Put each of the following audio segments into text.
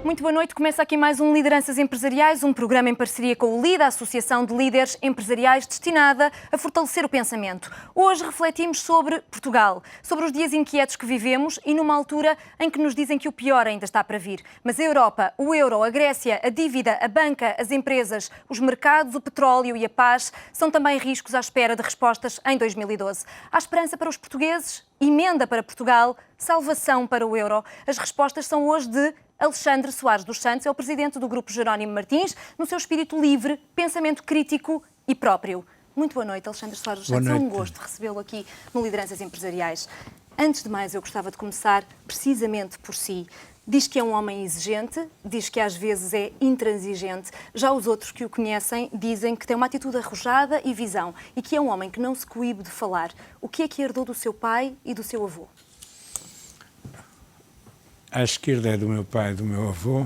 Muito boa noite. Começa aqui mais um Lideranças Empresariais, um programa em parceria com o LIDA, a Associação de Líderes Empresariais, destinada a fortalecer o pensamento. Hoje refletimos sobre Portugal, sobre os dias inquietos que vivemos e numa altura em que nos dizem que o pior ainda está para vir. Mas a Europa, o euro, a Grécia, a dívida, a banca, as empresas, os mercados, o petróleo e a paz são também riscos à espera de respostas em 2012. Há esperança para os portugueses? Emenda para Portugal? Salvação para o euro? As respostas são hoje de Alexandre Soares dos Santos, é o presidente do Grupo Jerónimo Martins, no seu espírito livre, pensamento crítico e próprio. Muito boa noite, Alexandre Soares dos Santos. É um gosto recebê-lo aqui no Lideranças Empresariais. Antes de mais, eu gostava de começar precisamente por si. Diz que é um homem exigente, diz que às vezes é intransigente. Já os outros que o conhecem dizem que tem uma atitude arrojada e visão e que é um homem que não se coíbe de falar. O que é que herdou do seu pai e do seu avô? À esquerda é do meu pai e do meu avô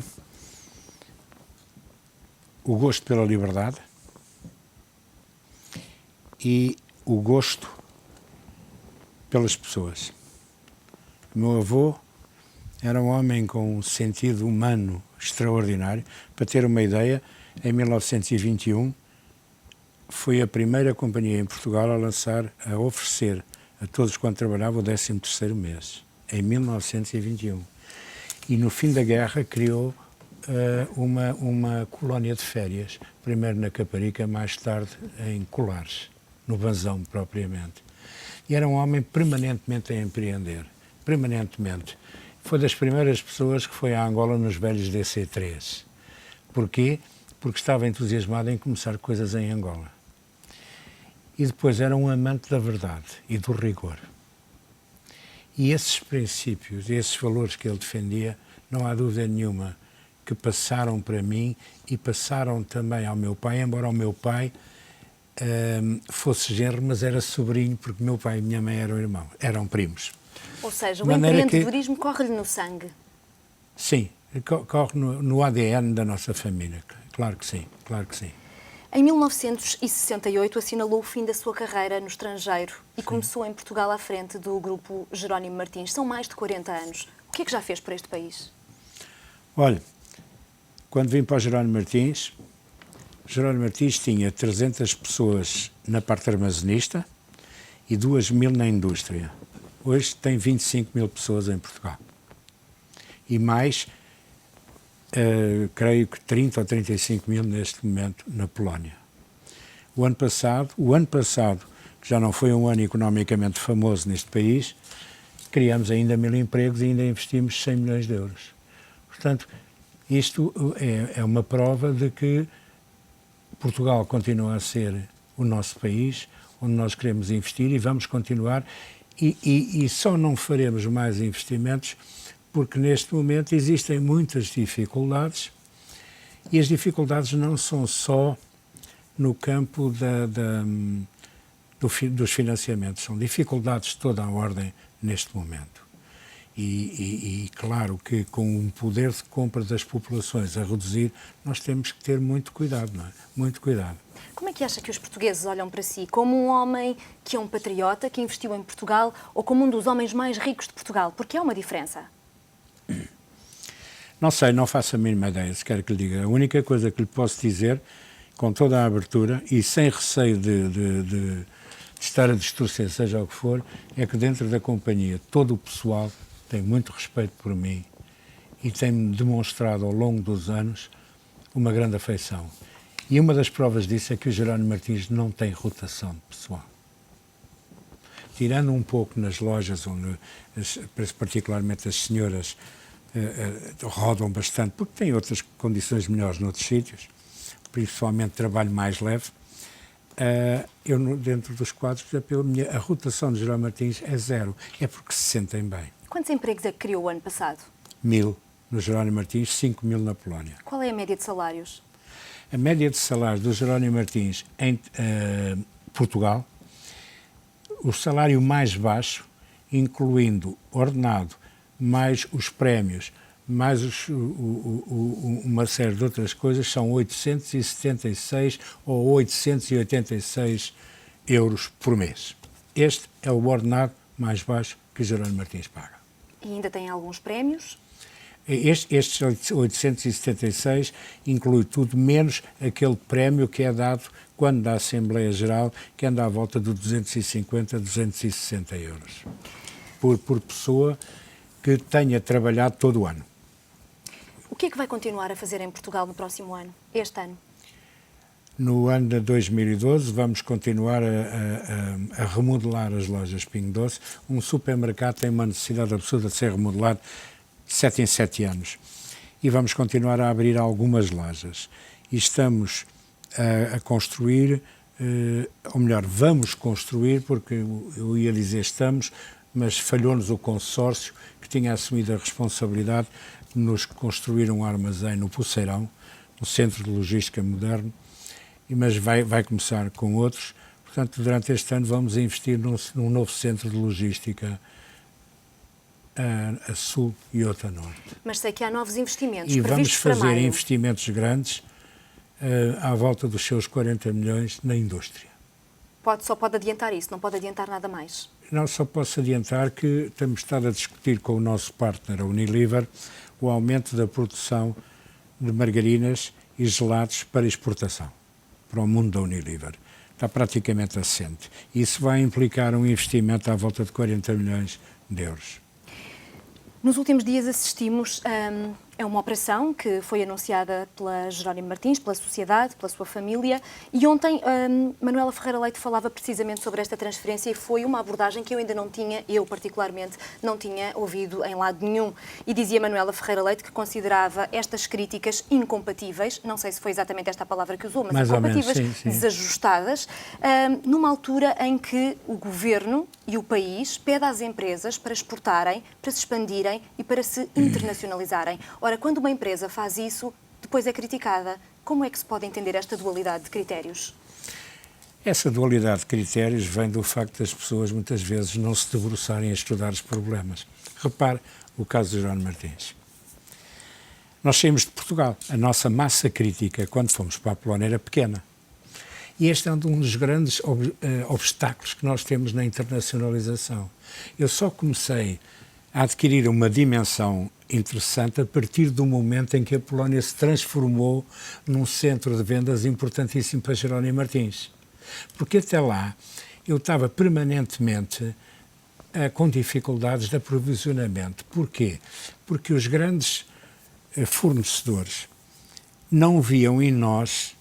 o gosto pela liberdade e o gosto pelas pessoas. O meu avô era um homem com um sentido humano extraordinário. Para ter uma ideia, em 1921 foi a primeira companhia em Portugal a oferecer a todos quanto trabalhavam o 13º mês, em 1921. E no fim da guerra criou uma colónia de férias, primeiro na Caparica, mais tarde em Colares, no Banzão propriamente. E era um homem permanentemente a empreender, permanentemente. Foi das primeiras pessoas que foi a Angola nos velhos DC-3. Porquê? Porque estava entusiasmado em começar coisas em Angola. E depois era um amante da verdade e do rigor. E esses princípios, esses valores que ele defendia, não há dúvida nenhuma que passaram para mim e passaram também ao meu pai, embora o meu pai fosse genro, mas era sobrinho, porque meu pai e minha mãe eram primos. Ou seja, o empreendedorismo corre-lhe no sangue. Sim, corre no ADN da nossa família, claro que sim, claro que sim. Em 1968 assinalou o fim da sua carreira no estrangeiro e começou em Portugal à frente do Grupo Jerónimo Martins. São mais de 40 anos. O que é que já fez por este país? Olha, quando vim para o Jerónimo Martins tinha 300 pessoas na parte armazenista e 2.000 na indústria. Hoje tem 25.000 pessoas em Portugal. E mais, creio que 30 ou 35.000 neste momento na Polónia. O ano passado, que já não foi um ano economicamente famoso neste país, criamos ainda 1.000 empregos e ainda investimos 100 milhões de euros. Portanto, isto é uma prova de que Portugal continua a ser o nosso país, onde nós queremos investir e vamos continuar, e só não faremos mais investimentos porque neste momento existem muitas dificuldades, e as dificuldades não são só no campo dos financiamentos, são dificuldades de toda a ordem neste momento. E claro que com o poder de compra das populações a reduzir, nós temos que ter muito cuidado, não é? Muito cuidado. Como é que acha que os portugueses olham para si? Como um homem que é um patriota, que investiu em Portugal, ou como um dos homens mais ricos de Portugal? Porque há uma diferença. Não sei, não faço a mínima ideia, se quer que lhe diga. A única coisa que lhe posso dizer, com toda a abertura e sem receio de estar a distorcer, seja o que for, é que dentro da companhia todo o pessoal tem muito respeito por mim e tem-me demonstrado ao longo dos anos uma grande afeição. E uma das provas disso é que o Jerónimo Martins não tem rotação de pessoal. Tirando um pouco nas lojas, onde particularmente as senhoras rodam bastante, porque têm outras condições melhores noutros sítios, principalmente trabalho mais leve, eu dentro dos quadros, a rotação de Jerónimo Martins é zero, é porque se sentem bem. Quantos empregos é que criou o ano passado? 1.000 no Jerónimo Martins, 5.000 na Polónia. Qual é a média de salários? A média de salários do Jerónimo Martins em Portugal, o salário mais baixo, incluindo ordenado, mais os prémios, mais uma série de outras coisas, são 876 ou 886 euros por mês. Este é o ordenado mais baixo que o Jerónimo Martins paga. E ainda tem alguns prémios? Estes 876 inclui tudo menos aquele prémio que é dado quando da Assembleia Geral, que anda à volta de 250 a 260 euros por pessoa que tenha trabalhado todo o ano. O que é que vai continuar a fazer em Portugal no próximo ano, este ano? No ano de 2012 vamos continuar a remodelar as lojas Pingo Doce. Um supermercado tem uma necessidade absurda de ser remodelado de 7 em 7 anos. E vamos continuar a abrir algumas lojas. E estamos a construir, ou melhor, vamos construir, porque eu ia dizer estamos, mas falhou-nos o consórcio que tinha assumido a responsabilidade de nos construir um armazém no Poceirão, um centro de logística moderno, mas vai começar com outros. Portanto, durante este ano vamos investir num novo centro de logística a sul e outro a norte. Mas sei que há novos investimentos e previstos para maio. Vamos fazer investimentos grandes à volta dos seus 40 milhões na indústria. Só pode adiantar isso, não pode adiantar nada mais? Não, só posso adiantar que temos estado a discutir com o nosso partner, a Unilever, o aumento da produção de margarinas e gelados para exportação, para o mundo da Unilever. Está praticamente assente. Isso vai implicar um investimento à volta de 40 milhões de euros. Nos últimos dias assistimos a uma operação que foi anunciada pela Jerónimo Martins, pela sociedade, pela sua família, e ontem Manuela Ferreira Leite falava precisamente sobre esta transferência e foi uma abordagem que eu ainda não tinha, eu particularmente, não tinha ouvido em lado nenhum. E dizia Manuela Ferreira Leite que considerava estas críticas incompatíveis, não sei se foi exatamente esta a palavra que usou, mas mais incompatíveis, menos, sim. Desajustadas, numa altura em que o Governo e o país pede às empresas para exportarem, para se expandirem e para se internacionalizarem. Ora, quando uma empresa faz isso, depois é criticada. Como é que se pode entender esta dualidade de critérios? Essa dualidade de critérios vem do facto das pessoas muitas vezes não se debruçarem a estudar os problemas. Repare o caso de Jerónimo Martins. Nós saímos de Portugal. A nossa massa crítica, quando fomos para a Polónia, era pequena. E este é um dos grandes obstáculos que nós temos na internacionalização. Eu só comecei a adquirir uma dimensão interessante a partir do momento em que a Polónia se transformou num centro de vendas importantíssimo para Jerónimo Martins. Porque até lá eu estava permanentemente com dificuldades de aprovisionamento. Porquê? Porque os grandes fornecedores não viam em nós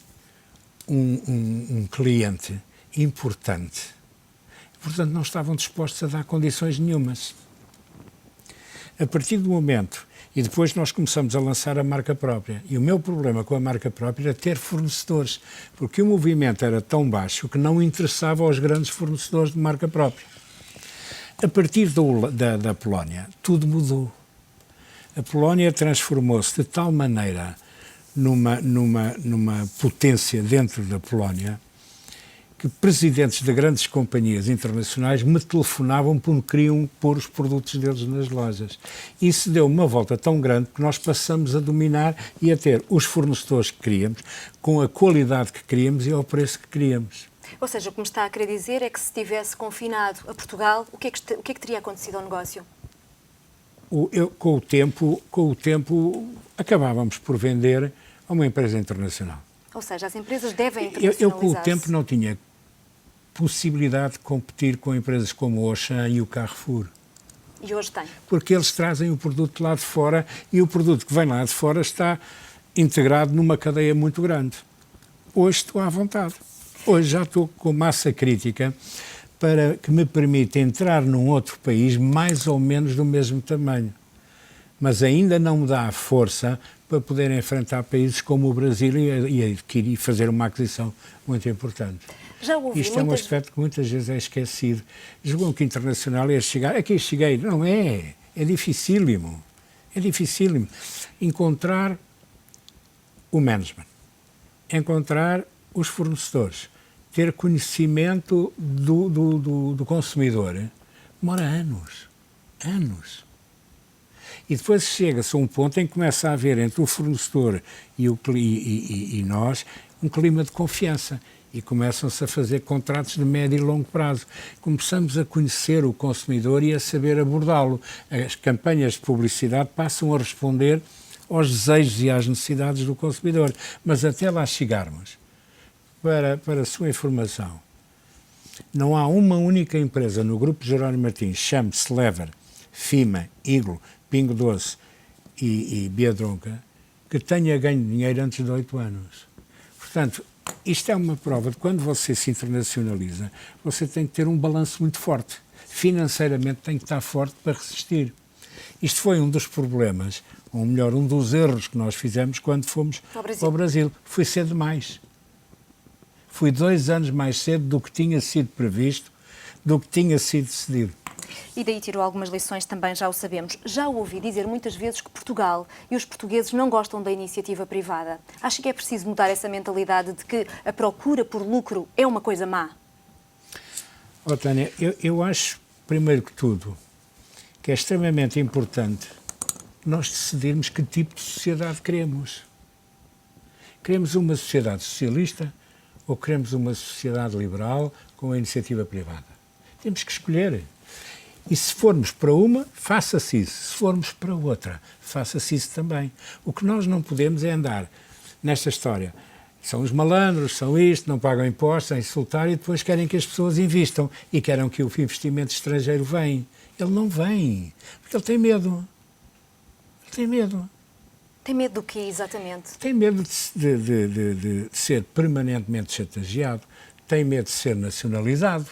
um cliente importante. Portanto, não estavam dispostos a dar condições nenhumas. A partir do momento, e depois nós começamos a lançar a marca própria, e o meu problema com a marca própria era ter fornecedores, porque o movimento era tão baixo que não interessava aos grandes fornecedores de marca própria. A partir da Polónia, tudo mudou. A Polónia transformou-se de tal maneira numa potência dentro da Polónia que presidentes de grandes companhias internacionais me telefonavam porque queriam pôr os produtos deles nas lojas. Isso deu uma volta tão grande que nós passamos a dominar e a ter os fornecedores que queríamos, com a qualidade que queríamos e ao preço que queríamos. Ou seja, o que me está a querer dizer é que se tivesse confinado a Portugal, o que é que teria acontecido ao negócio? Com o tempo, acabávamos por vender a uma empresa internacional. Ou seja, as empresas devem internacionalizar-se. Eu com o tempo não tinha possibilidade de competir com empresas como o Auchan e o Carrefour. E hoje tem. Porque eles trazem o produto lá de fora e o produto que vem lá de fora está integrado numa cadeia muito grande. Hoje estou à vontade. Hoje já estou com massa crítica para que me permita entrar num outro país mais ou menos do mesmo tamanho. Mas ainda não me dá a força para poder enfrentar países como o Brasil e fazer uma aquisição muito importante. Já ouvi Isto é um aspecto que muitas vezes é esquecido. Julgam que internacional é chegar. Aqui cheguei. Não é. É dificílimo. É dificílimo. Encontrar o management. Encontrar os fornecedores. Ter conhecimento do consumidor. Demora anos. Anos. E depois chega-se a um ponto em que começa a haver entre o fornecedor e nós um clima de confiança. E começam-se a fazer contratos de médio e longo prazo. Começamos a conhecer o consumidor e a saber abordá-lo. As campanhas de publicidade passam a responder aos desejos e às necessidades do consumidor. Mas até lá chegarmos, para a sua informação, não há uma única empresa no Grupo Jerónimo Martins, chame-se Lever, Fima, Iglo, Pingo Doce e Biadronca, que tenha ganho dinheiro antes de 8 anos. Portanto, isto é uma prova de que quando você se internacionaliza, você tem que ter um balanço muito forte. Financeiramente tem que estar forte para resistir. Isto foi um dos problemas, ou melhor, um dos erros que nós fizemos quando fomos ao Brasil. Foi cedo demais. Foi 2 anos mais cedo do que tinha sido previsto, do que tinha sido decidido. E daí tirou algumas lições também, já o sabemos. Já ouvi dizer muitas vezes que Portugal e os portugueses não gostam da iniciativa privada. Acha que é preciso mudar essa mentalidade de que a procura por lucro é uma coisa má? Oh, Tânia, eu acho, primeiro que tudo, que é extremamente importante nós decidirmos que tipo de sociedade queremos. Queremos uma sociedade socialista ou queremos uma sociedade liberal com a iniciativa privada? Temos que escolher. E se formos para uma, faça-se isso. Se formos para outra, faça-se isso também. O que nós não podemos é andar nesta história. São os malandros, são isto, não pagam impostos, a insultar e depois querem que as pessoas investam e querem que o investimento estrangeiro venha. Ele não vem, porque ele tem medo. Ele tem medo. Tem medo do quê, exatamente? Tem medo de ser permanentemente chantageado, tem medo de ser nacionalizado.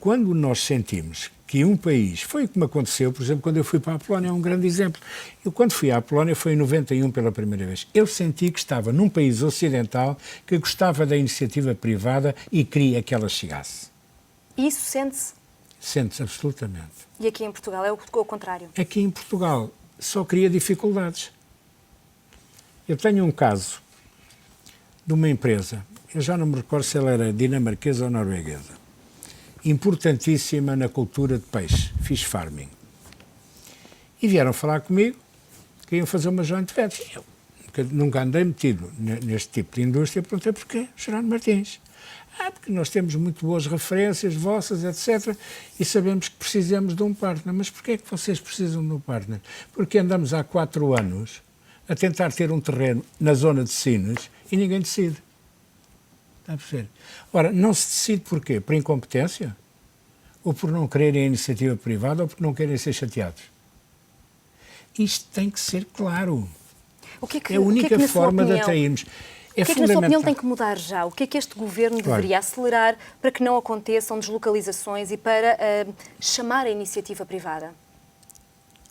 Quando nós sentimos que um país, foi o que me aconteceu, por exemplo, quando eu fui para a Polónia, é um grande exemplo. Eu, quando fui à Polónia, foi em 91 pela primeira vez. Eu senti que estava num país ocidental que gostava da iniciativa privada e queria que ela chegasse. Isso sente-se? Sente-se, absolutamente. E aqui em Portugal é o contrário? Aqui em Portugal só cria dificuldades. Eu tenho um caso de uma empresa, eu já não me recordo se ela era dinamarquesa ou norueguesa, importantíssima na cultura de peixe, fish farming. E vieram falar comigo, queriam fazer uma joint venture. Eu nunca andei metido neste tipo de indústria, perguntei porquê, Jerónimo Martins. Porque nós temos muito boas referências vossas, etc. E sabemos que precisamos de um partner. Mas porquê é que vocês precisam de um partner? Porque andamos há 4 anos a tentar ter um terreno na zona de Sines e ninguém decide. Está a perceber? Ora, não se decide porquê? Por incompetência? Ou por não quererem a iniciativa privada ou por não querem ser chateados? Isto tem que ser claro. É a única forma de atrairmos. O que é que, na sua opinião, tem que mudar já? O que é que este governo deveria acelerar para que não aconteçam deslocalizações e para chamar a iniciativa privada?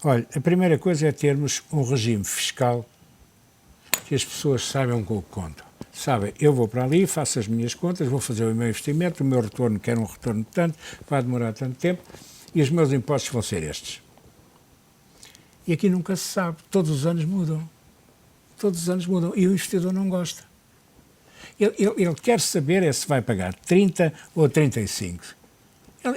Olha, a primeira coisa é termos um regime fiscal que as pessoas saibam com o que contam. Sabem, eu vou para ali, faço as minhas contas, vou fazer o meu investimento, o meu retorno, quero um retorno de tanto, vai demorar tanto tempo, e os meus impostos vão ser estes. E aqui nunca se sabe, todos os anos mudam. Todos os anos mudam, e o investidor não gosta. Ele quer saber se vai pagar 30 ou 35.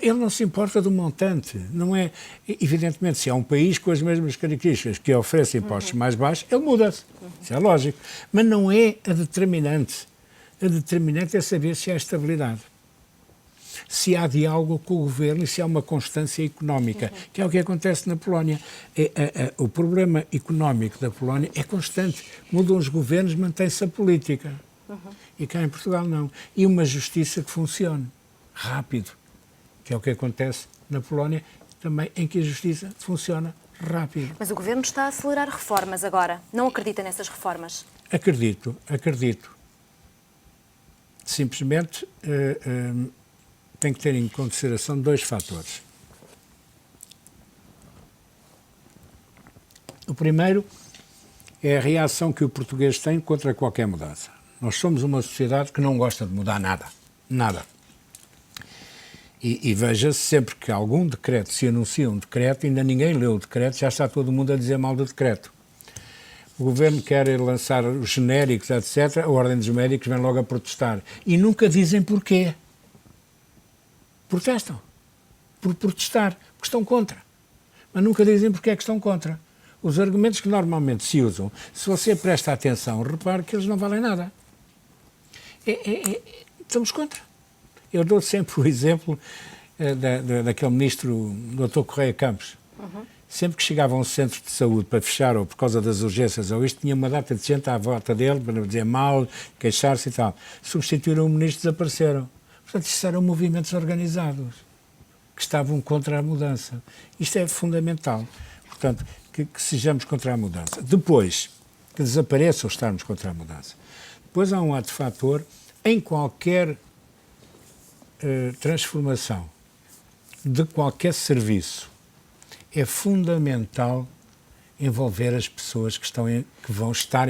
Ele não se importa do montante. Não é, evidentemente, se há um país com as mesmas características que oferece impostos mais baixos, ele muda-se. Isso é lógico. Mas não é a determinante. A determinante é saber se há estabilidade. Se há diálogo com o governo e se há uma constância económica, que é o que acontece na Polónia. O problema económico da Polónia é constante. Mudam os governos, mantém-se a política. E cá em Portugal não. E uma justiça que funcione rápido, que é o que acontece na Polónia, também em que a justiça funciona rápido. Mas o governo está a acelerar reformas agora. Não acredita nessas reformas? Acredito. Simplesmente tem que ter em consideração 2 fatores. O primeiro é a reação que o português tem contra qualquer mudança. Nós somos uma sociedade que não gosta de mudar nada. Nada. E veja-se sempre que algum decreto, se anuncia um decreto, ainda ninguém leu o decreto, já está todo mundo a dizer mal do decreto. O governo quer lançar os genéricos, etc., a Ordem dos Médicos vem logo a protestar. E nunca dizem porquê. Protestam. Por protestar, porque estão contra. Mas nunca dizem porque é que estão contra. Os argumentos que normalmente se usam, se você presta atenção, repare que eles não valem nada. Estamos contra. Eu dou sempre o exemplo daquele ministro, Dr. Correia Campos. Sempre que chegava a um centro de saúde para fechar, ou por causa das urgências, ou isto, tinha uma data de gente à volta dele para dizer mal, queixar-se e tal. Substituíram o ministro e desapareceram. Portanto, isto eram movimentos organizados que estavam contra a mudança. Isto é fundamental. Portanto, que sejamos contra a mudança. Depois, que desapareça ou estarmos contra a mudança. Depois há um outro fator em qualquer transformação de qualquer serviço. É fundamental envolver as pessoas que vão estar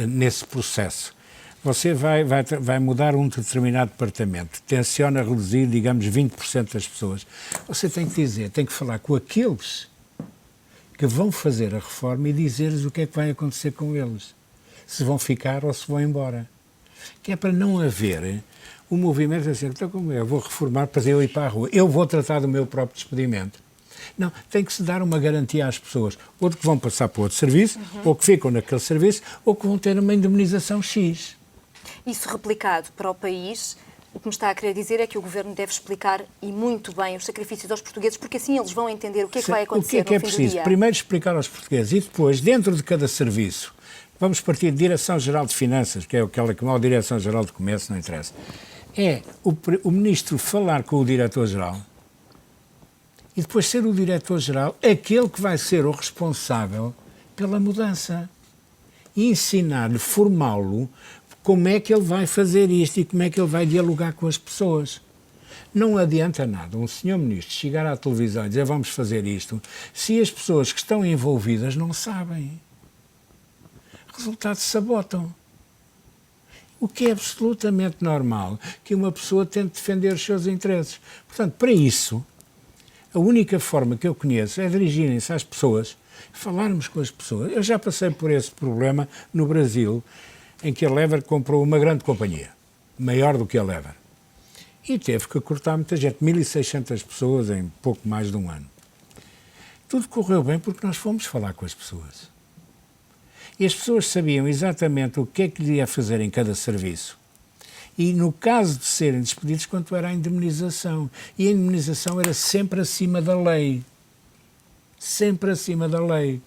nesse processo. Você vai mudar um determinado departamento, tenciona reduzir, digamos, 20% das pessoas. Você tem que dizer, tem que falar com aqueles que vão fazer a reforma e dizer-lhes o que é que vai acontecer com eles. Se vão ficar ou se vão embora. Que é para não haver o movimento assim, então como eu vou reformar para eu ir para a rua, eu vou tratar do meu próprio despedimento. Não, tem que se dar uma garantia às pessoas, ou de que vão passar para outro serviço, ou que ficam naquele serviço, ou que vão ter uma indemnização X. Isso replicado para o país, o que me está a querer dizer é que o Governo deve explicar, e muito bem, os sacrifícios aos portugueses, porque assim eles vão entender o que é que vai acontecer no fim do dia. O que é preciso? Primeiro explicar aos portugueses e depois, dentro de cada serviço, vamos partir de Direção-Geral de Finanças, que é aquela que mal Direção-Geral de Comércio, não interessa. É o Ministro falar com o Diretor-Geral e depois ser o Diretor-Geral aquele que vai ser o responsável pela mudança. E ensinar-lhe, formá-lo, como é que ele vai fazer isto e como é que ele vai dialogar com as pessoas. Não adianta nada um senhor Ministro chegar à televisão e dizer vamos fazer isto, se as pessoas que estão envolvidas não sabem. Resultados sabotam. O que é absolutamente normal que uma pessoa tente defender os seus interesses. Portanto, para isso, a única forma que eu conheço é dirigirem-se às pessoas, falarmos com as pessoas. Eu já passei por esse problema no Brasil, em que a Lever comprou uma grande companhia, maior do que a Lever, e teve que cortar muita gente, 1.600 pessoas em pouco mais de um ano. Tudo correu bem porque nós fomos falar com as pessoas. E as pessoas sabiam exatamente o que é que lhe ia fazer em cada serviço. E no caso de serem despedidos, quanto era a indemnização. E a indemnização era sempre acima da lei. Sempre acima da lei.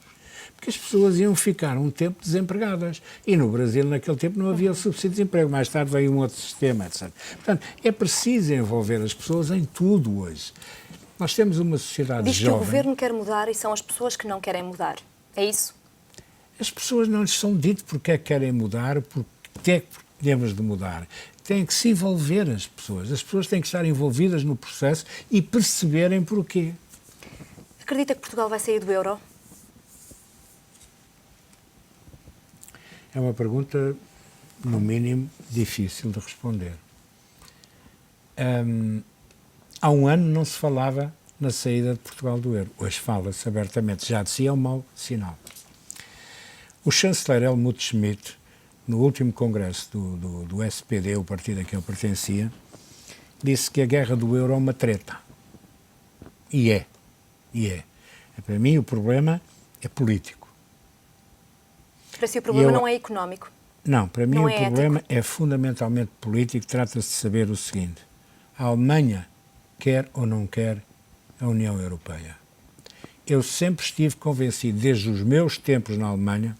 Porque as pessoas iam ficar um tempo desempregadas. E no Brasil, naquele tempo, não havia o subsídio de desemprego. Mais tarde veio um outro sistema, etc. Portanto, é preciso envolver as pessoas em tudo hoje. Nós temos uma sociedade jovem... Diz que o Governo quer mudar e são as pessoas que não querem mudar. É isso? As pessoas não lhes são dito porque é que querem mudar, porque é que temos de mudar. Têm que se envolver as pessoas. As pessoas têm que estar envolvidas no processo e perceberem porquê. Acredita que Portugal vai sair do euro? É uma pergunta, no mínimo, difícil de responder. Há um ano não se falava na saída de Portugal do euro. Hoje fala-se abertamente. Já de si é um mau sinal. O chanceler Helmut Schmidt, no último congresso do SPD, o partido a que eu pertencia, disse que a guerra do euro é uma treta. E é. Para mim o problema é político. Para si o problema não é económico? Não, para mim o problema é fundamentalmente político. Trata-se de saber o seguinte: a Alemanha quer ou não quer a União Europeia. Eu sempre estive convencido, desde os meus tempos na Alemanha,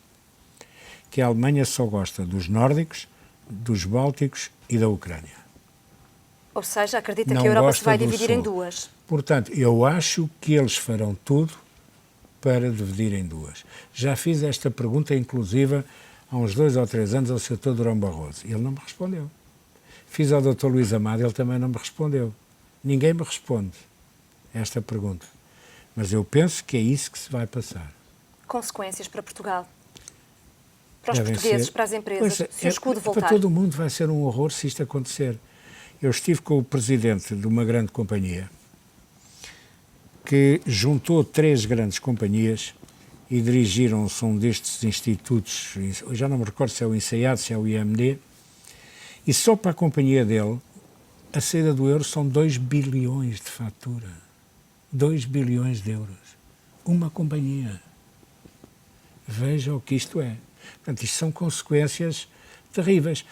que a Alemanha só gosta dos nórdicos, dos bálticos e da Ucrânia. Ou seja, acredita que a Europa se vai dividir em duas? Portanto, eu acho que eles farão tudo para dividir em duas. Já fiz esta pergunta, inclusive, há uns 2 ou 3 anos ao Sr. Durão Barroso. Ele não me respondeu. Fiz ao Dr. Luís Amado, ele também não me respondeu. Ninguém me responde a esta pergunta. Mas eu penso que é isso que se vai passar. Consequências para Portugal? Para os portugueses, para as empresas, se o escudo voltar? Para todo o mundo vai ser um horror se isto acontecer. Eu estive com o presidente de uma grande companhia que juntou 3 grandes companhias e dirigiram-se a um destes institutos, eu já não me recordo se é o INSEAD, se é o IMD, e só para a companhia dele, a saída do euro são 2 bilhões de fatura. 2 bilhões de euros. Uma companhia. Veja o que isto é. Portanto, isto são consequências terríveis.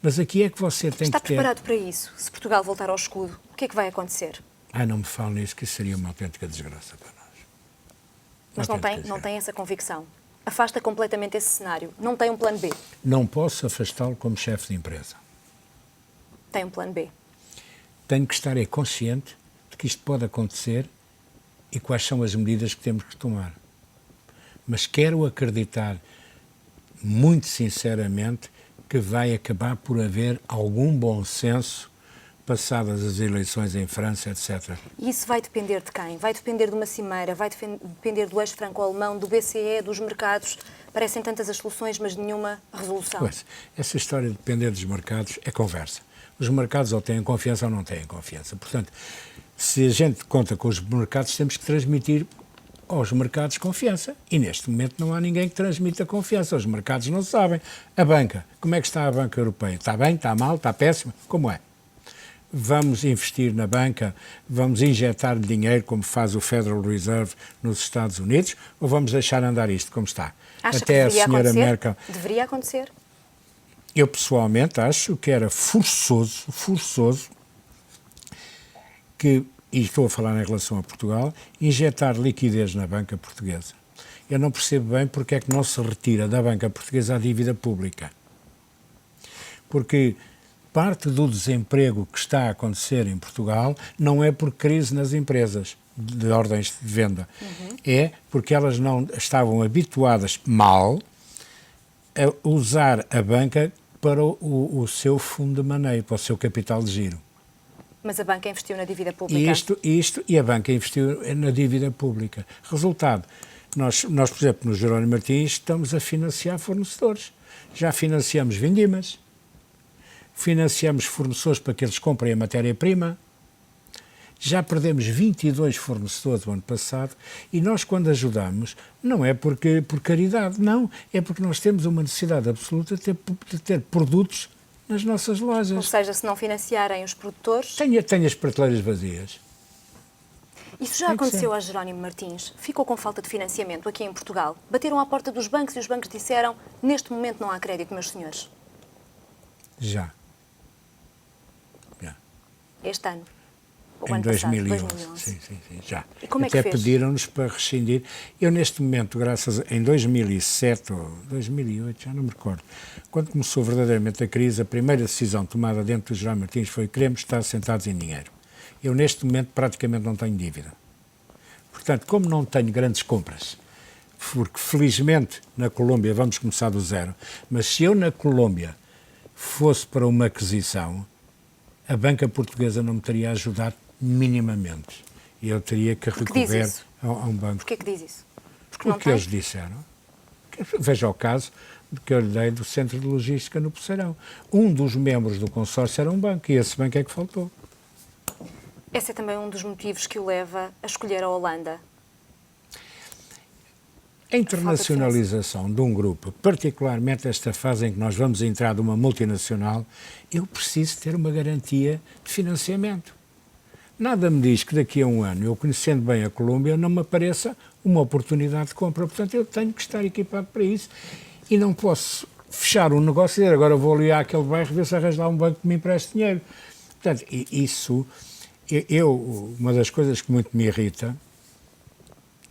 Mas aqui é que você tem Está que ter... preparado para isso? Se Portugal voltar ao escudo, o que é que vai acontecer? Não me fale nisso, que isso seria uma autêntica desgraça para nós. Mas não tem essa convicção. Afasta completamente esse cenário. Não tem um plano B. Não posso afastá-lo como chefe de empresa. Tem um plano B. Tenho que estar consciente de que isto pode acontecer e quais são as medidas que temos que tomar. Mas quero acreditar, muito sinceramente, que vai acabar por haver algum bom senso passadas as eleições em França, etc. E isso vai depender de quem? Vai depender de uma cimeira, vai depender do eixo franco-alemão, do BCE, dos mercados. Parecem tantas as soluções, mas nenhuma resolução. Pois, essa história de depender dos mercados é conversa. Os mercados ou têm confiança ou não têm confiança. Portanto, se a gente conta com os mercados, temos que transmitir aos mercados confiança. E neste momento não há ninguém que transmita confiança. Os mercados não sabem. A banca, como é que está a banca europeia? Está bem? Está mal? Está péssima? Como é? Vamos investir na banca, vamos injetar dinheiro como faz o Federal Reserve nos Estados Unidos, ou vamos deixar andar isto como está? Acha Até que deveria a senhora acontecer? Merkel... Deveria acontecer? Eu pessoalmente acho que era forçoso que, e estou a falar em relação a Portugal, injetar liquidez na banca portuguesa. Eu não percebo bem porque é que não se retira da banca portuguesa a dívida pública. Porque parte do desemprego que está a acontecer em Portugal não é por crise nas empresas de ordens de venda. É porque elas não estavam habituadas mal a usar a banca para o seu fundo de maneio, para o seu capital de giro. Mas a banca investiu na dívida pública. E a banca investiu na dívida pública. Resultado, nós, por exemplo, no Jerónimo Martins, estamos a financiar fornecedores. Já financiamos vindimas, financiamos fornecedores para que eles comprem a matéria-prima. Já perdemos 22 fornecedores no ano passado e nós, quando ajudamos, não é por caridade, não. É porque nós temos uma necessidade absoluta de ter produtos nas nossas lojas. Ou seja, se não financiarem os produtores... Tenho as prateleiras vazias. Isso já aconteceu a Jerónimo Martins? Ficou com falta de financiamento aqui em Portugal? Bateram à porta dos bancos e os bancos disseram: neste momento não há crédito, meus senhores. Já. Este ano? Ou Em ano 2011. passado, 2011. Sim, já. E como é que Até fez? pediram-nos para rescindir. Eu, neste momento, em 2007 ou 2008, já não me recordo, quando começou verdadeiramente a crise, a primeira decisão tomada dentro do Jerónimo Martins foi: queremos estar sentados em dinheiro. Eu, neste momento, praticamente não tenho dívida. Portanto, como não tenho grandes compras, porque, felizmente, na Colômbia vamos começar do zero, mas se eu, na Colômbia, fosse para uma aquisição, a banca portuguesa não me teria ajudado minimamente. E eu teria que recorrer a um banco. Porquê que diz isso? Porque eles disseram. Veja o caso que eu lhe dei do Centro de Logística no Poceirão. Um dos membros do consórcio era um banco e esse banco é que faltou. Esse é também um dos motivos que o leva a escolher a Holanda. A internacionalização de um grupo, particularmente esta fase em que nós vamos entrar de uma multinacional, eu preciso ter uma garantia de financiamento. Nada me diz que daqui a um ano, eu conhecendo bem a Colômbia, não me apareça uma oportunidade de compra. Portanto, eu tenho que estar equipado para isso e não posso fechar um negócio e dizer: agora vou ali àquele bairro ver se arranjo lá um banco que me empreste dinheiro. Portanto, isso, uma das coisas que muito me irrita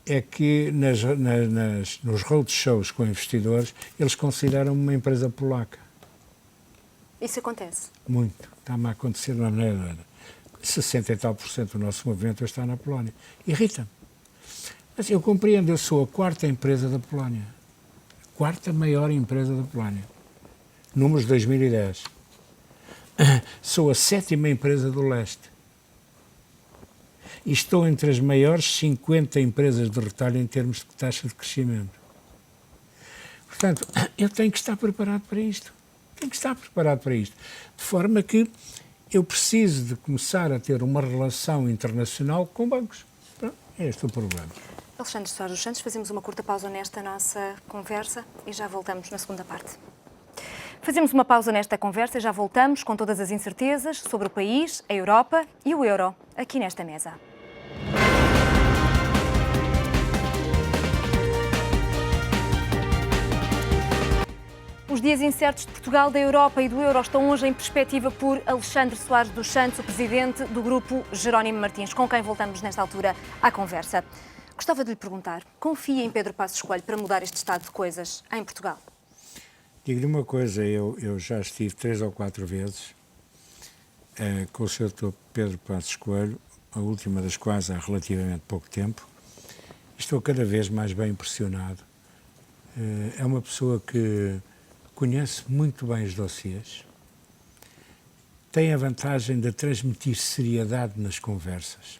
é que nos roadshows com investidores, eles consideram-me uma empresa polaca. Isso acontece? Muito. Está-me a acontecer de uma maneira. 60 e tal % do nosso movimento está na Polónia. Irrita-me. Mas eu compreendo, eu sou a quarta empresa da Polónia. A quarta maior empresa da Polónia. Números de 2010. Sou a 7ª empresa do leste. E estou entre as maiores 50 empresas de retalho em termos de taxa de crescimento. Portanto, eu tenho que estar preparado para isto. De forma que eu preciso de começar a ter uma relação internacional com bancos. Pronto, é este o problema. Alexandre Soares dos Santos, fazemos uma curta pausa nesta nossa conversa e já voltamos na segunda parte. Fazemos uma pausa nesta conversa e já voltamos com todas as incertezas sobre o país, a Europa e o euro, aqui nesta mesa. O Os dias incertos de Portugal, da Europa e do euro estão hoje em perspectiva por Alexandre Soares dos Santos, o presidente do grupo Jerónimo Martins, com quem voltamos nesta altura à conversa. Gostava de lhe perguntar, confia em Pedro Passos Coelho para mudar este estado de coisas em Portugal? Digo-lhe uma coisa, eu já estive 3 ou 4 vezes com o Sr. Dr. Pedro Passos Coelho, a última das quais há relativamente pouco tempo. Estou cada vez mais bem impressionado. É uma pessoa que conhece muito bem os dossiês, tem a vantagem de transmitir seriedade nas conversas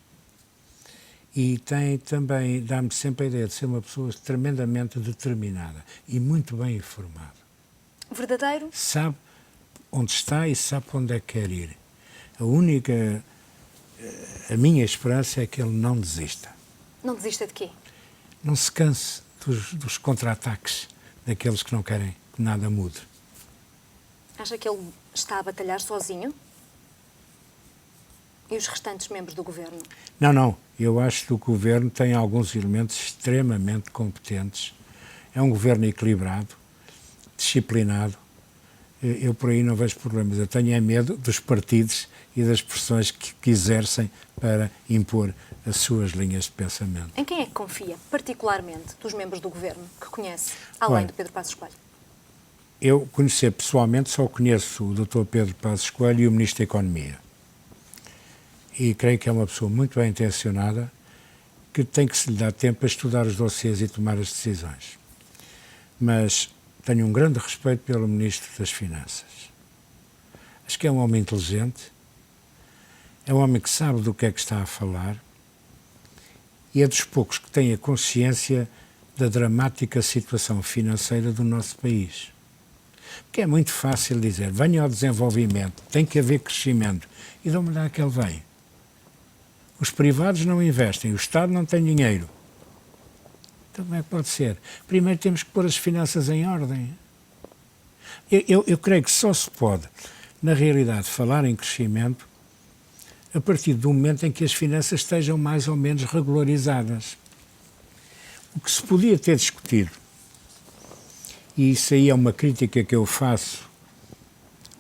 e tem também, dá-me sempre a ideia de ser uma pessoa tremendamente determinada e muito bem informada. Verdadeiro? Sabe onde está e sabe para onde é que quer ir. A minha esperança é que ele não desista. Não desista de quê? Não se canse dos contra-ataques daqueles que não querem que nada mude. Acha que ele está a batalhar sozinho? E os restantes membros do governo? Não. Eu acho que o governo tem alguns elementos extremamente competentes. É um governo equilibrado, disciplinado. Eu por aí não vejo problemas. Eu tenho medo dos partidos e das pressões que exercem para impor as suas linhas de pensamento. Em quem é que confia, particularmente, dos membros do governo que conhece, além de Pedro Passos Coelho? Eu conhecer pessoalmente só conheço o Dr. Pedro Passos Coelho e o Ministro da Economia. E creio que é uma pessoa muito bem intencionada, que tem que se lhe dar tempo para estudar os dossiês e tomar as decisões. Mas tenho um grande respeito pelo Ministro das Finanças. Acho que é um homem inteligente, é um homem que sabe do que é que está a falar e é dos poucos que tem a consciência da dramática situação financeira do nosso país. Porque é muito fácil dizer, venha ao desenvolvimento, tem que haver crescimento. E de onde é que ele vem? Os privados não investem, o Estado não tem dinheiro. Então como é que pode ser? Primeiro temos que pôr as finanças em ordem. Eu creio que só se pode, na realidade, falar em crescimento a partir do momento em que as finanças estejam mais ou menos regularizadas. O que se podia ter discutido, e isso aí é uma crítica que eu faço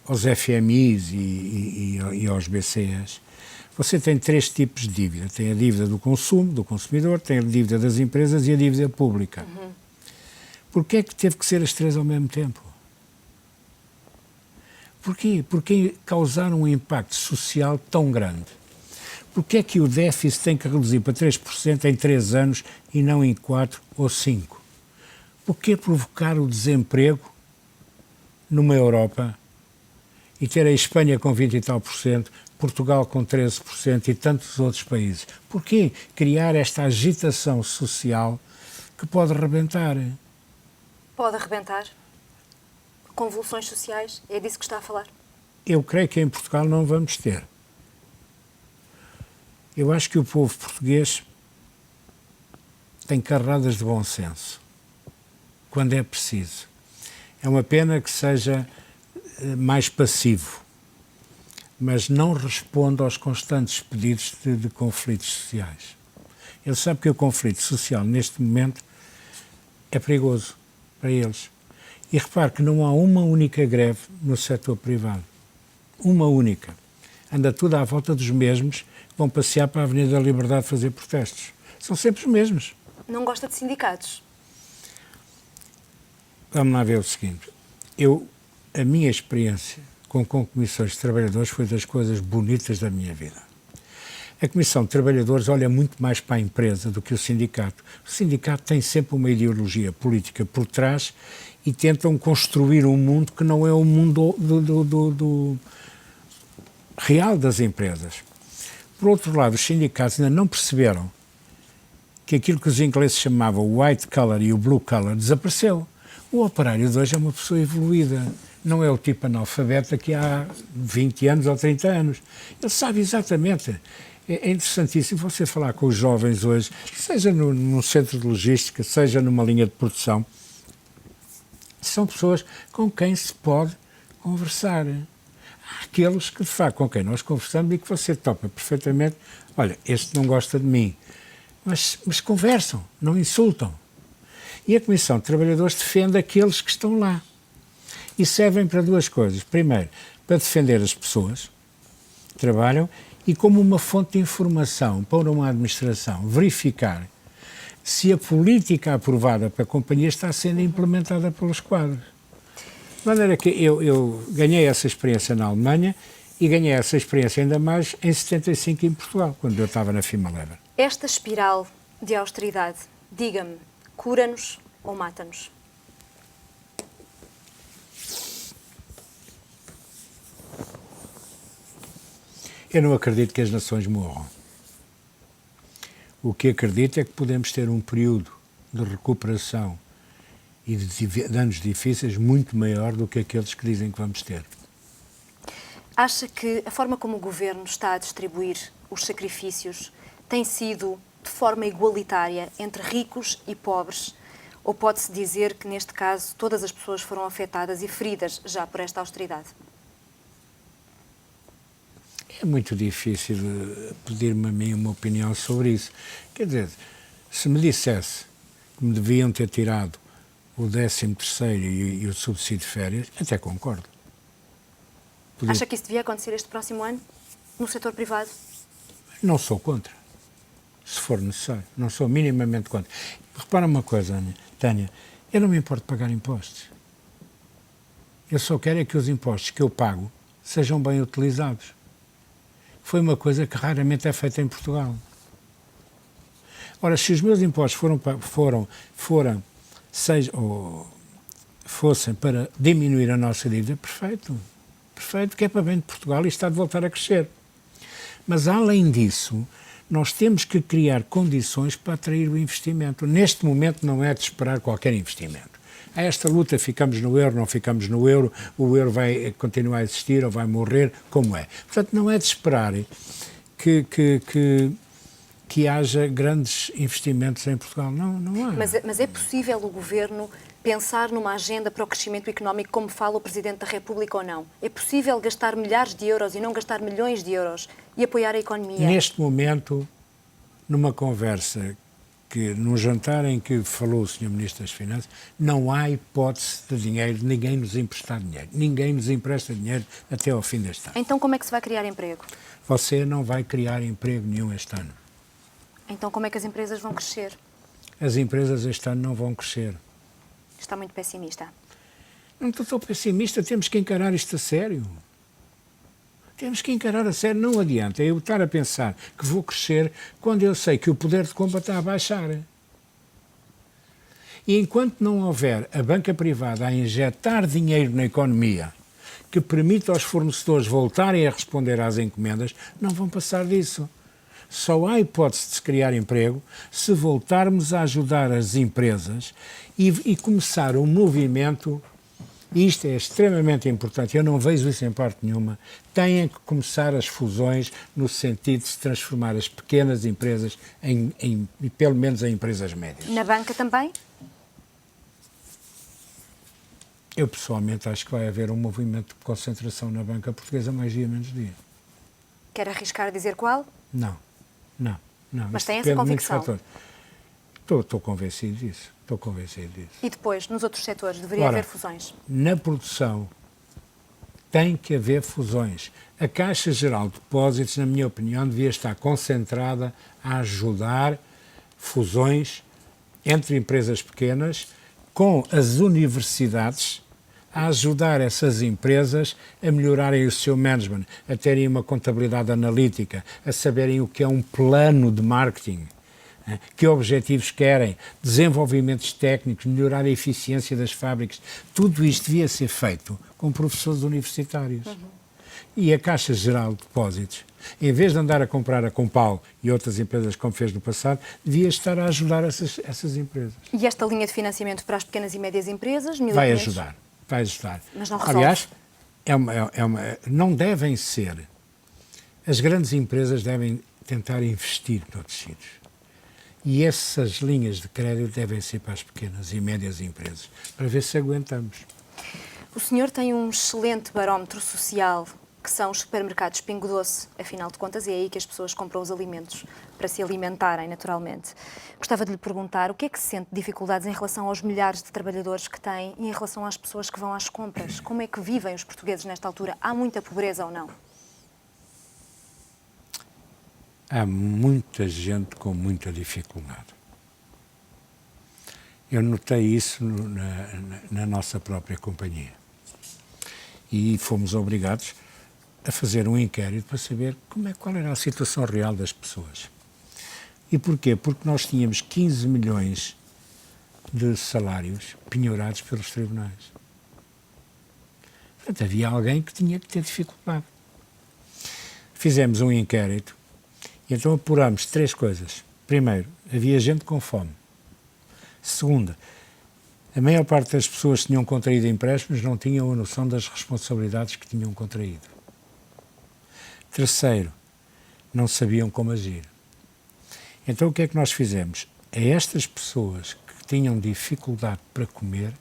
aos FMIs e aos BCEs, você tem 3 tipos de dívida. Tem a dívida do consumo, do consumidor, tem a dívida das empresas e a dívida pública. Porquê é que teve que ser as 3 ao mesmo tempo? Porquê? Porque causaram um impacto social tão grande. Porquê é que o déficit tem que reduzir para 3% em 3 anos e não em 4 ou 5? Porquê provocar o desemprego numa Europa e ter a Espanha com 20 e tal %, Portugal com 13% e tantos outros países? Porquê criar esta agitação social que pode rebentar? Pode arrebentar? Convulsões sociais? É disso que está a falar? Eu creio que em Portugal não vamos ter. Eu acho que o povo português tem carradas de bom senso, quando é preciso. É uma pena que seja mais passivo, mas não responde aos constantes pedidos de conflitos sociais. Ele sabe que o conflito social, neste momento, é perigoso para eles. E repare que não há uma única greve no setor privado. Uma única. Anda tudo à volta dos mesmos que vão passear para a Avenida da Liberdade fazer protestos. São sempre os mesmos. Não gosta de sindicatos? Vamos lá ver o seguinte. A minha experiência com comissões de trabalhadores foi das coisas bonitas da minha vida. A Comissão de Trabalhadores olha muito mais para a empresa do que o sindicato. O sindicato tem sempre uma ideologia política por trás e tentam construir um mundo que não é o mundo do real das empresas. Por outro lado, os sindicatos ainda não perceberam que aquilo que os ingleses chamavam o white collar e o blue collar desapareceu. O operário de hoje é uma pessoa evoluída. Não é o tipo analfabeta que há 20 anos ou 30 anos. Ele sabe exatamente. É interessantíssimo você falar com os jovens hoje, seja num centro de logística, seja numa linha de produção. São pessoas com quem se pode conversar. Há aqueles que, de facto, com quem nós conversamos e que você topa perfeitamente. Olha, este não gosta de mim. Mas conversam, não insultam. E a Comissão de Trabalhadores defende aqueles que estão lá. E servem para duas coisas. Primeiro, para defender as pessoas que trabalham e como uma fonte de informação para uma administração verificar se a política aprovada para a companhia está sendo implementada pelos quadros. De maneira que eu ganhei essa experiência na Alemanha e ganhei essa experiência ainda mais em 75 em Portugal, quando eu estava na Firma-Lever. Esta espiral de austeridade, diga-me, cura-nos ou mata-nos? Eu não acredito que as nações morram. O que acredito é que podemos ter um período de recuperação e de anos difíceis muito maior do que aqueles que dizem que vamos ter. Acha que a forma como o Governo está a distribuir os sacrifícios tem sido de forma igualitária entre ricos e pobres? Ou pode-se dizer que, neste caso, todas as pessoas foram afetadas e feridas já por esta austeridade? É muito difícil pedir-me a mim uma opinião sobre isso. Quer dizer, se me dissesse que me deviam ter tirado o 13º e o subsídio de férias, até concordo. Acha que isso devia acontecer este próximo ano, no setor privado? Não sou contra, se for necessário. Não sou minimamente contra. Repara uma coisa, Tânia, eu não me importo de pagar impostos. Eu só quero é que os impostos que eu pago sejam bem utilizados. Foi uma coisa que raramente é feita em Portugal. Ora, se os meus impostos fossem para diminuir a nossa dívida, perfeito. Perfeito, que é para bem de Portugal e está de voltar a crescer. Mas, além disso, nós temos que criar condições para atrair o investimento. Neste momento não é de esperar qualquer investimento. A esta luta, ficamos no euro, não ficamos no euro, o euro vai continuar a existir ou vai morrer, como é. Portanto, não é de esperar que haja grandes investimentos em Portugal. Não há. Mas é possível o Governo pensar numa agenda para o crescimento económico, como fala o Presidente da República, ou não? É possível gastar milhares de euros e não gastar milhões de euros e apoiar a economia? Neste momento, numa conversa, num jantar em que falou o Sr. Ministro das Finanças, não há hipótese de dinheiro, ninguém nos emprestar dinheiro. Ninguém nos empresta dinheiro até ao fim deste ano. Então como é que se vai criar emprego? Você não vai criar emprego nenhum este ano. Então como é que as empresas vão crescer? As empresas este ano não vão crescer. Está muito pessimista. Não estou pessimista, temos que encarar isto a sério. Temos que encarar a sério, não adianta eu estar a pensar que vou crescer quando eu sei que o poder de compra está a baixar. E enquanto não houver a banca privada a injetar dinheiro na economia que permita aos fornecedores voltarem a responder às encomendas, não vão passar disso. Só há hipótese de se criar emprego se voltarmos a ajudar as empresas e começar um movimento. E isto é extremamente importante, eu não vejo isso em parte nenhuma, têm que começar as fusões no sentido de se transformar as pequenas empresas pelo menos em empresas médias. Na banca também? Eu pessoalmente acho que vai haver um movimento de concentração na banca portuguesa mais dia menos dia. Quer arriscar a dizer qual? Não. Mas Isto tem essa depende de muitos convicção? fatores. Estou convencido disso. E depois, nos outros setores, deveria haver fusões? Na produção tem que haver fusões. A Caixa Geral de Depósitos, na minha opinião, devia estar concentrada a ajudar fusões entre empresas pequenas com as universidades a ajudar essas empresas a melhorarem o seu management, a terem uma contabilidade analítica, a saberem o que é um plano de marketing, que objetivos querem, desenvolvimentos técnicos, melhorar a eficiência das fábricas. Tudo isto devia ser feito com professores universitários. E a Caixa Geral de Depósitos, em vez de andar a comprar a Compal e outras empresas como fez no passado, devia estar a ajudar essas empresas. E esta linha de financiamento para as pequenas e médias empresas? Vai ajudar. Mas não resolve. Aliás, não devem ser. As grandes empresas devem tentar investir noutros sítios. E essas linhas de crédito devem ser para as pequenas e médias empresas, para ver se aguentamos. O senhor tem um excelente barómetro social que são os supermercados Pingo Doce, afinal de contas, é aí que as pessoas compram os alimentos para se alimentarem naturalmente. Gostava de lhe perguntar o que é que se sente de dificuldades em relação aos milhares de trabalhadores que têm e em relação às pessoas que vão às compras. Como é que vivem os portugueses nesta altura? Há muita pobreza ou não? Há muita gente com muita dificuldade. Eu notei isso na nossa própria companhia. E fomos obrigados a fazer um inquérito para saber qual era a situação real das pessoas. E porquê? Porque nós tínhamos 15 milhões de salários penhorados pelos tribunais. Portanto, havia alguém que tinha que ter dificuldade. Fizemos um inquérito e então apurámos 3 coisas. Primeiro, havia gente com fome. Segunda, a maior parte das pessoas que tinham contraído empréstimos não tinham a noção das responsabilidades que tinham contraído. Terceiro, não sabiam como agir. Então o que é que nós fizemos? A estas pessoas que tinham dificuldade para comer,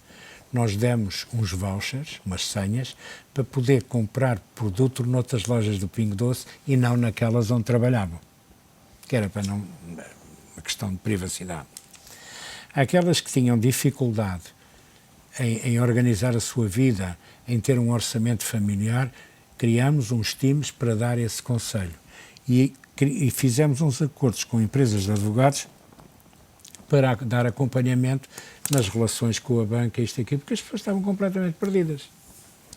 nós demos uns vouchers, umas senhas, para poder comprar produto noutras lojas do Pingo Doce e não naquelas onde trabalhavam, que era para não... uma questão de privacidade. Aquelas que tinham dificuldade em organizar a sua vida, em ter um orçamento familiar, criámos uns times para dar esse conselho. E fizemos uns acordos com empresas de advogados para dar acompanhamento nas relações com a banca, isto aqui, porque as pessoas estavam completamente perdidas.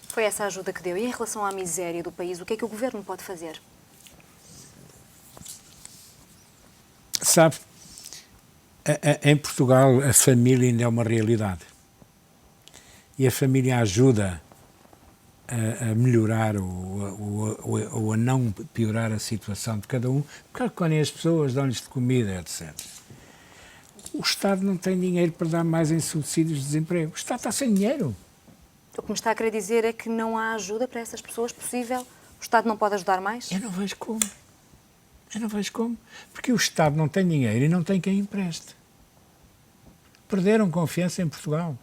Foi essa a ajuda que deu. E em relação à miséria do país, o que é que o Governo pode fazer? Sabe, em Portugal a família ainda é uma realidade. E a família ajuda a melhorar ou a não piorar a situação de cada um, porque acolhem as pessoas, dão-lhes de comida, etc. O Estado não tem dinheiro para dar mais em subsídios de desemprego. O Estado está sem dinheiro. O que me está a querer dizer é que não há ajuda para essas pessoas possível? O Estado não pode ajudar mais? Eu não vejo como. Porque o Estado não tem dinheiro e não tem quem empreste. Perderam confiança em Portugal.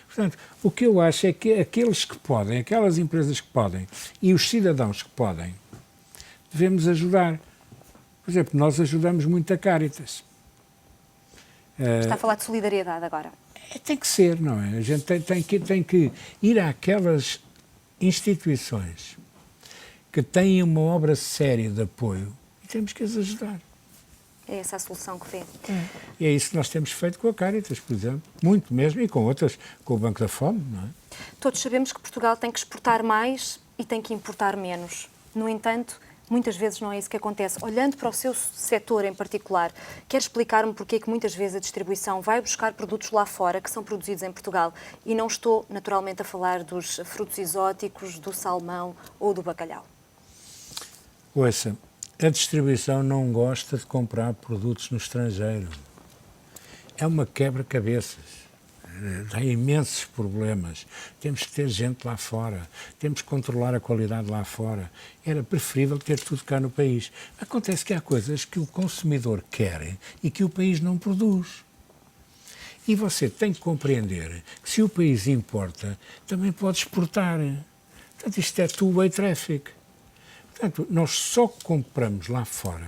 Portanto, o que eu acho é que aqueles que podem, aquelas empresas que podem e os cidadãos que podem, devemos ajudar. Por exemplo, nós ajudamos muito a Cáritas. Está a falar de solidariedade agora. Tem que ser, não é? A gente tem que ir àquelas instituições que têm uma obra séria de apoio e temos que as ajudar. É essa a solução que vê. E é isso que nós temos feito com a Cáritas, por exemplo. Muito mesmo, e com outras, com o Banco da Fome, não é? Todos sabemos que Portugal tem que exportar mais e tem que importar menos. No entanto, muitas vezes não é isso que acontece. Olhando para o seu setor em particular, quer explicar-me porque é que muitas vezes a distribuição vai buscar produtos lá fora que são produzidos em Portugal? E não estou, naturalmente, a falar dos frutos exóticos, do salmão ou do bacalhau. Ouça, a distribuição não gosta de comprar produtos no estrangeiro. É uma quebra-cabeças. Dá imensos problemas. Temos que ter gente lá fora. Temos que controlar a qualidade lá fora. Era preferível ter tudo cá no país. Acontece que há coisas que o consumidor quer e que o país não produz. E você tem que compreender que se o país importa, também pode exportar. Portanto, isto é two-way traffic. Portanto, nós só compramos lá fora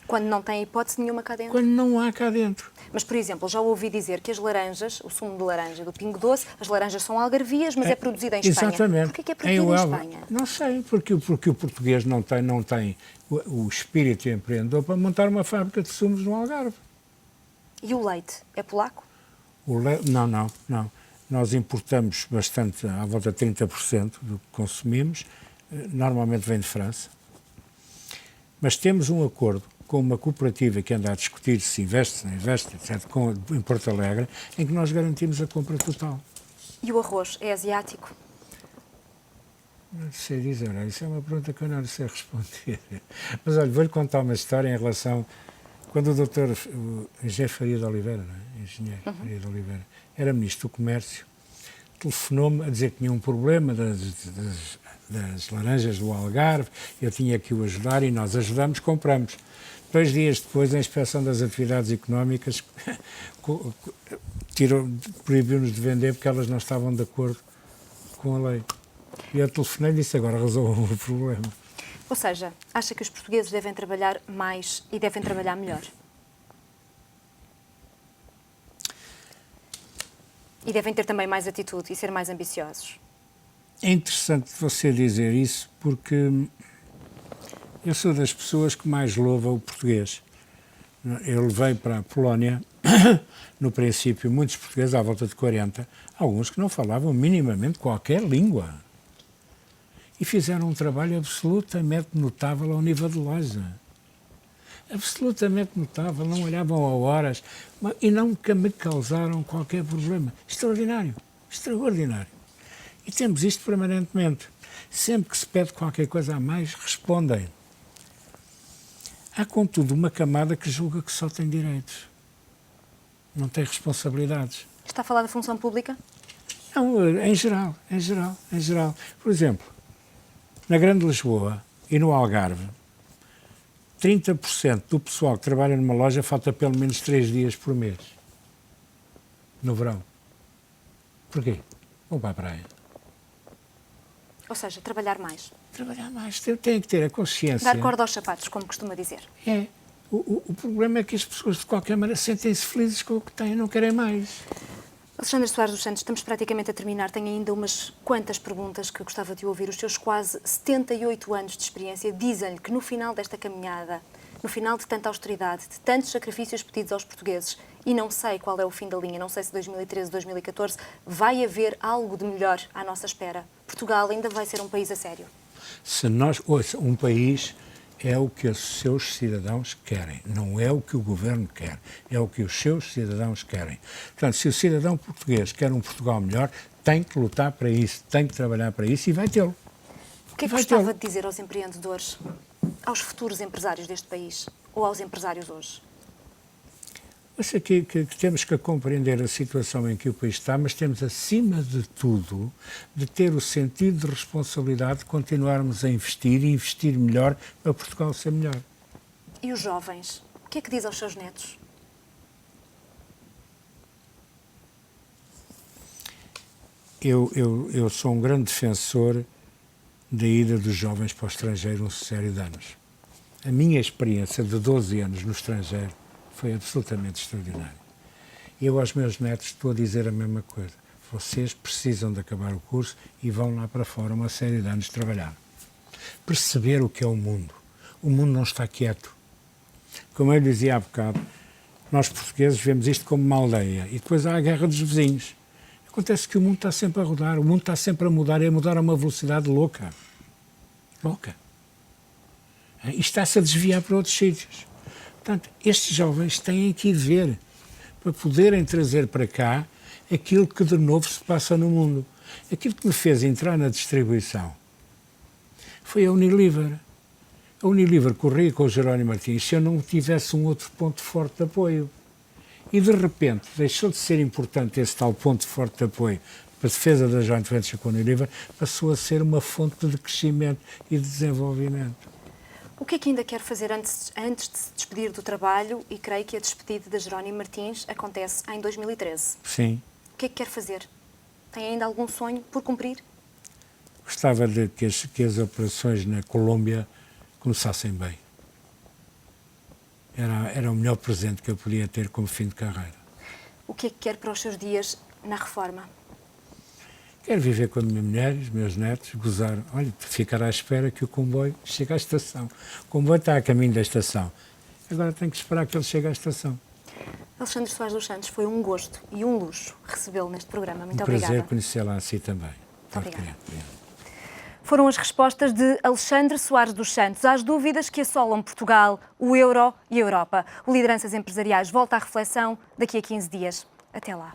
Quando não tem hipótese nenhuma cá dentro. quando não há cá dentro. Mas, por exemplo, já ouvi dizer que as laranjas, o sumo de laranja do Pingo Doce, as laranjas são algarvias, mas é produzido em Espanha. Exatamente. Porquê que é produzido em Espanha? Não sei, porque o português não tem o espírito empreendedor para montar uma fábrica de sumos no Algarve. E o leite? É polaco? Não. Nós importamos bastante, à volta de 30% do que consumimos, normalmente vem de França. Mas temos um acordo com uma cooperativa que anda a discutir se investe, etc., em Porto Alegre, em que nós garantimos a compra total. E o arroz é asiático? Não sei dizer, isso é uma pergunta que eu não sei responder. Mas olha, vou-lhe contar uma história em relação... Quando o doutor Engenheiro Faria de Oliveira, não é? Engenheiro Faria de Oliveira, era Ministro do Comércio, telefonou-me a dizer que tinha um problema das laranjas do Algarve, eu tinha que o ajudar e nós ajudamos, compramos. 2 dias depois, a Inspeção das Atividades Económicas proibiu-nos de vender porque elas não estavam de acordo com a lei. E eu telefonei e disse, agora resolvam o problema. Ou seja, acha que os portugueses devem trabalhar mais e devem trabalhar melhor? E devem ter também mais atitude e ser mais ambiciosos? É interessante você dizer isso porque eu sou das pessoas que mais louva o português. Eu levei para a Polónia, no princípio, muitos portugueses, à volta de 40, alguns que não falavam minimamente qualquer língua. E fizeram um trabalho absolutamente notável ao nível de loja. Absolutamente notável, não olhavam a horas e não me causaram qualquer problema. Extraordinário, extraordinário. E temos isto permanentemente. Sempre que se pede qualquer coisa a mais, respondem. Há, contudo, uma camada que julga que só tem direitos. Não tem responsabilidades. Está a falar da função pública? Não, em geral, em geral, em geral. Por exemplo, na Grande Lisboa e no Algarve, 30% do pessoal que trabalha numa loja falta pelo menos 3 dias por mês. No verão. Porquê? Vão para a praia. Ou seja, trabalhar mais. Trabalhar mais. Tem que ter a consciência. Dar corda aos sapatos, como costuma dizer. É. O problema é que as pessoas, de qualquer maneira, sentem-se felizes com o que têm, não querem mais. Alexandre Soares dos Santos, estamos praticamente a terminar. Tenho ainda umas quantas perguntas que gostava de ouvir. Os seus quase 78 anos de experiência dizem-lhe que no final desta caminhada, no final de tanta austeridade, de tantos sacrifícios pedidos aos portugueses, e não sei qual é o fim da linha, não sei se 2013, 2014, vai haver algo de melhor à nossa espera. Portugal ainda vai ser um país a sério. Se nós, ouça, um país é o que os seus cidadãos querem, não é o que o governo quer, é o que os seus cidadãos querem. Portanto, se o cidadão português quer um Portugal melhor, tem que lutar para isso, tem que trabalhar para isso e vai tê-lo. O que é que gostava de dizer aos empreendedores, aos futuros empresários deste país, ou aos empresários hoje? Acho que temos que compreender a situação em que o país está, mas temos, acima de tudo, de ter o sentido de responsabilidade de continuarmos a investir e investir melhor para Portugal ser melhor. E os jovens? O que é que diz aos seus netos? Eu sou um grande defensor da ida dos jovens para o estrangeiro uma série de anos. A minha experiência de 12 anos no estrangeiro foi absolutamente extraordinário. Eu aos meus netos estou a dizer a mesma coisa. Vocês precisam de acabar o curso e vão lá para fora uma série de anos trabalhar. Perceber o que é o mundo. O mundo não está quieto. Como eu dizia há bocado, nós portugueses vemos isto como uma aldeia e depois há a guerra dos vizinhos. Acontece que o mundo está sempre a rodar, o mundo está sempre a mudar e a mudar a uma velocidade louca. Louca. E está-se a desviar para outros sítios. Portanto, estes jovens têm que ir ver para poderem trazer para cá aquilo que de novo se passa no mundo. Aquilo que me fez entrar na distribuição foi a Unilever. A Unilever corria com o Jerónimo Martins se eu não tivesse um outro ponto forte de apoio. E de repente deixou de ser importante esse tal ponto forte de apoio para a defesa da joint venture com a Unilever, passou a ser uma fonte de crescimento e de desenvolvimento. O que é que ainda quer fazer antes de se despedir do trabalho? E creio que a despedida da Jerónimo Martins acontece em 2013. Sim. O que é que quer fazer? Tem ainda algum sonho por cumprir? Gostava de que as operações na Colômbia começassem bem. Era o melhor presente que eu podia ter como fim de carreira. O que é que quer para os seus dias na reforma? Quero viver com a minha mulher e os meus netos, gozar, olha, ficar à espera que o comboio chegue à estação. O comboio está a caminho da estação. Agora tenho que esperar que ele chegue à estação. Alexandre Soares dos Santos, foi um gosto e um luxo recebê-lo neste programa. Muito obrigada. obrigada. Prazer conhecê-la assim também. Muito obrigada. Foram as respostas de Alexandre Soares dos Santos às dúvidas que assolam Portugal, o euro e a Europa. O Lideranças Empresariais volta à reflexão daqui a 15 dias. Até lá.